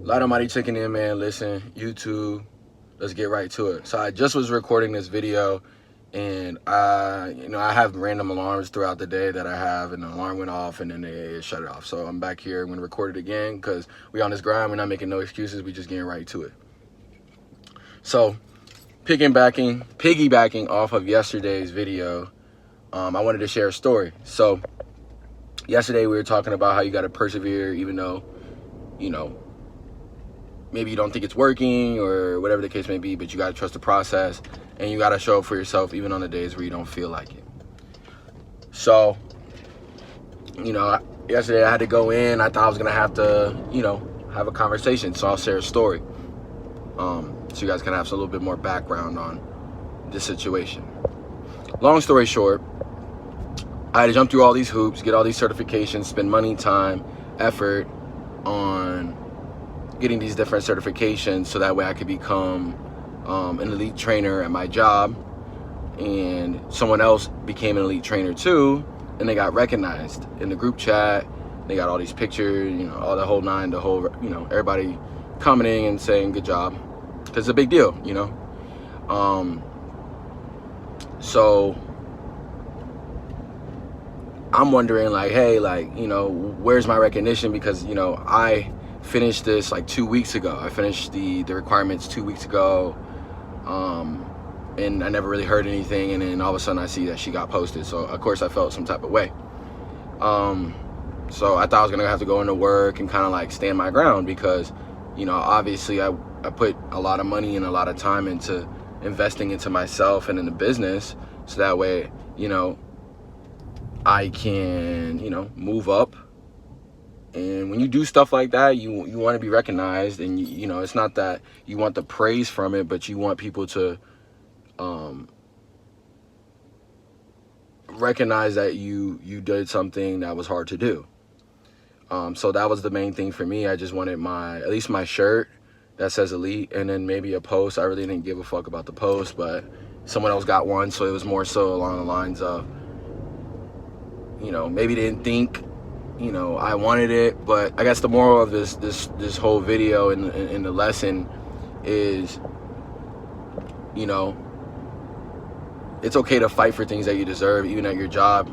A lot of money checking in, man. Listen, YouTube, let's get right to it. So I just was recording this video, and I have random alarms throughout the day that I have, and the alarm went off, and then it shut it off. So I'm back here. I'm gonna record it again because we on this grind. We're not making no excuses. We just getting right to it. So piggybacking off of yesterday's video, I wanted to share a story. So yesterday we were talking about how you got to persevere, even though, maybe you don't think it's working or whatever the case may be, but you got to trust the process and you got to show up for yourself even on the days where you don't feel like it. So, yesterday I had to go in. I thought I was going to have to, have a conversation. So I'll share a story. So you guys can have a little bit more background on this situation. Long story short, I had to jump through all these hoops, get all these certifications, spend money, time, effort on getting these different certifications so that way I could become an elite trainer at my job. And someone else became an elite trainer too, and they got recognized in the group chat. They got all these pictures, all the whole nine, everybody commenting and saying good job, because it's a big deal, So I'm wondering, hey, where's my recognition? Because, I finished this 2 weeks ago. I finished the requirements 2 weeks ago. And I never really heard anything. And then all of a sudden I see that she got posted. So, of course, I felt some type of way. So I thought I was going to have to go into work and kind of stand my ground because, obviously I put a lot of money and a lot of time into investing into myself and in the business. So that way, I can, move up. And when you do stuff like that, you want to be recognized. And, it's not that you want the praise from it, but you want people to recognize that you did something that was hard to do. So that was the main thing for me. I just wanted at least my shirt that says elite, and then maybe a post. I really didn't give a fuck about the post, but someone else got one. So it was more so along the lines of, maybe they didn't think, I wanted it. But I guess the moral of this whole video and the lesson is, it's okay to fight for things that you deserve, even at your job.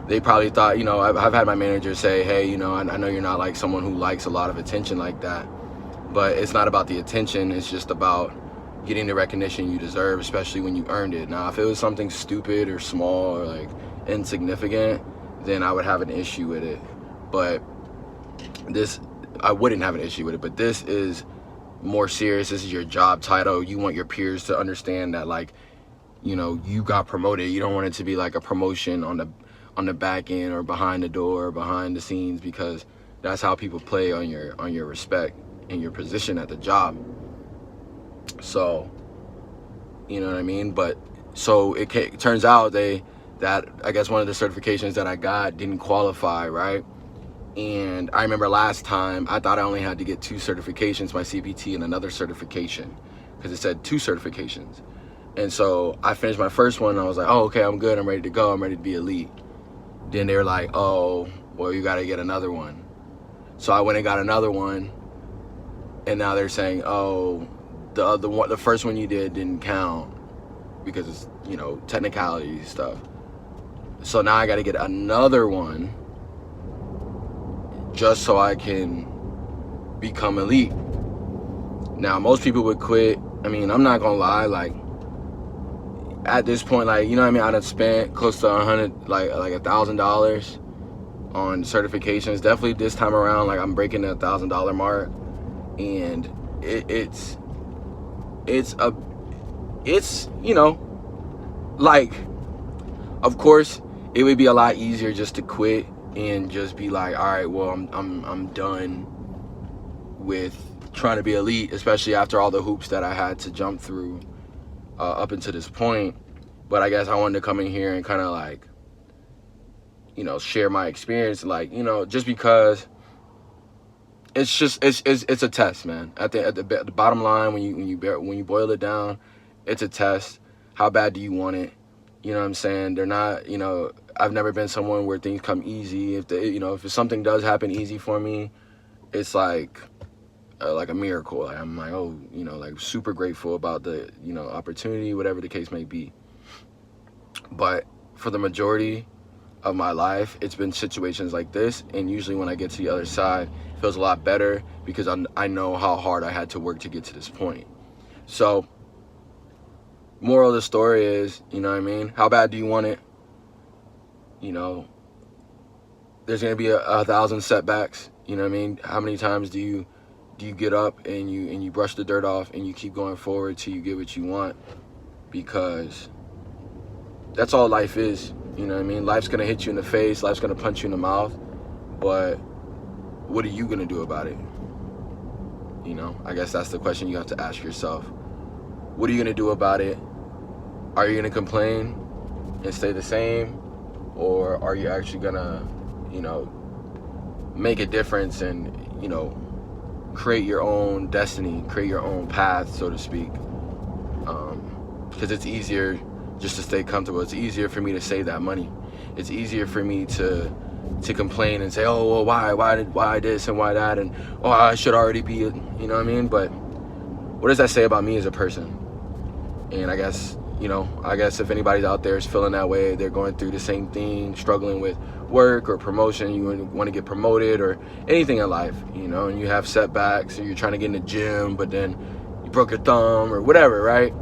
They probably thought, I've had my manager say, hey, I know you're not someone who likes a lot of attention like that, but it's not about the attention. It's just about getting the recognition you deserve, especially when you earned it. Now, if it was something stupid or small or insignificant, then I would have an issue with it. But I wouldn't have an issue with it. But this is more serious. This is your job title. You want your peers to understand that you got promoted. You don't want it to be a promotion on the back end or behind the door or behind the scenes, because that's how people play on your respect and your position at the job. So, you know what I mean? But so it turns out that I guess one of the certifications that I got didn't qualify, right? And I remember last time I thought I only had to get 2 certifications, my CPT and another certification, because it said 2 certifications. And so I finished my first one and I was like, oh, okay, I'm good. I'm ready to go. I'm ready to be elite. Then they were like, oh, well, you got to get another one. So I went and got another one. And now they're saying, oh, the first one you did didn't count because it's, technicality stuff. So now I got to get another one just so I can become elite. Now, most people would quit. I mean, I'm not going to lie, at this point, I'd have spent close to $100,000 on certifications. Definitely this time around, I'm breaking the $1,000 mark, and it's of course, it would be a lot easier just to quit and just be all right, well, I'm done with trying to be elite, especially after all the hoops that I had to jump through up until this point. But I guess I wanted to come in here and kind of share my experience, just because it's a test, man. At the bottom line, when you boil it down, it's a test. How bad do you want it? You know what I'm saying? They're not, I've never been someone where things come easy. If something does happen easy for me, it's like a miracle. Like, I'm like, oh, you know, like super grateful about the, you know, opportunity, whatever the case may be. But for the majority of my life, it's been situations like this, and usually when I get to the other side, it feels a lot better because I know how hard I had to work to get to this point. So moral of the story is, you know what I mean, how bad do you want it? You know, there's gonna be a thousand setbacks. You know what I mean? How many times do you get up and you brush the dirt off and you keep going forward till you get what you want? Because that's all life is. You know what I mean? Life's gonna hit you in the face, life's gonna punch you in the mouth, but what are you gonna do about it? You know, I guess that's the question you have to ask yourself. What are you gonna do about it? Are you gonna complain and stay the same? Or are you actually gonna, you know, make a difference and, you know, create your own destiny, create your own path, so to speak? Because it's easier just to stay comfortable. It's easier for me to save that money. It's easier for me to complain and say, oh, well, why this and why that, and oh, I should already be, you know what I mean? But what does that say about me as a person? And I guess, you know, if anybody's out there is feeling that way, they're going through the same thing, struggling with work or promotion, you want to get promoted or anything in life, you know, and you have setbacks, or you're trying to get in the gym, but then you broke your thumb or whatever, right?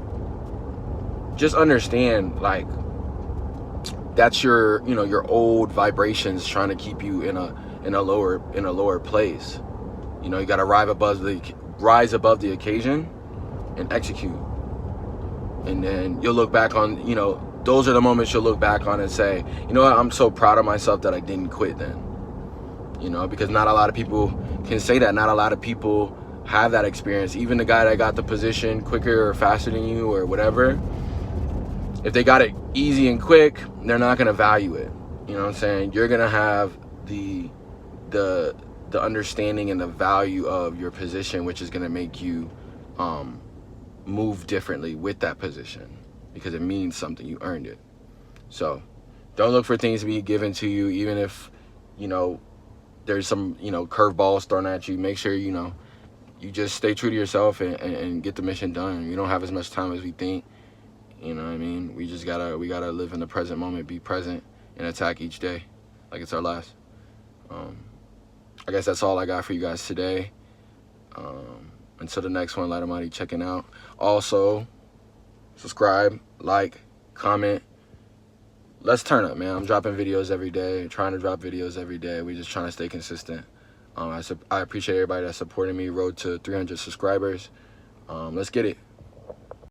Just understand, like, that's your, you know, your old vibrations trying to keep you in a lower place. You know, you got to rise above the occasion and execute. And then you'll look back on, you know, those are the moments you'll look back on and say, you know what, I'm so proud of myself that I didn't quit then. You know, because not a lot of people can say that. Not a lot of people have that experience. Even the guy that got the position quicker or faster than you or whatever, if they got it easy and quick, they're not going to value it. You know what I'm saying? You're going to have the understanding and the value of your position, which is going to make you move differently with that position because it means something. You earned it. So don't look for things to be given to you, even if, you know, there's some, you know, curveballs thrown at you. Make sure, you know, you just stay true to yourself and get the mission done. You don't have as much time as we think. You know what I mean? We gotta live in the present moment, be present, and attack each day like it's our last. I guess that's all I got for you guys today. Until the next one, Light Almighty checking out. Also, subscribe, like, comment. Let's turn up, man. I'm dropping videos every day, trying to drop videos every day. We're just trying to stay consistent. I appreciate everybody that's supporting me. Road to 300 subscribers. Let's get it.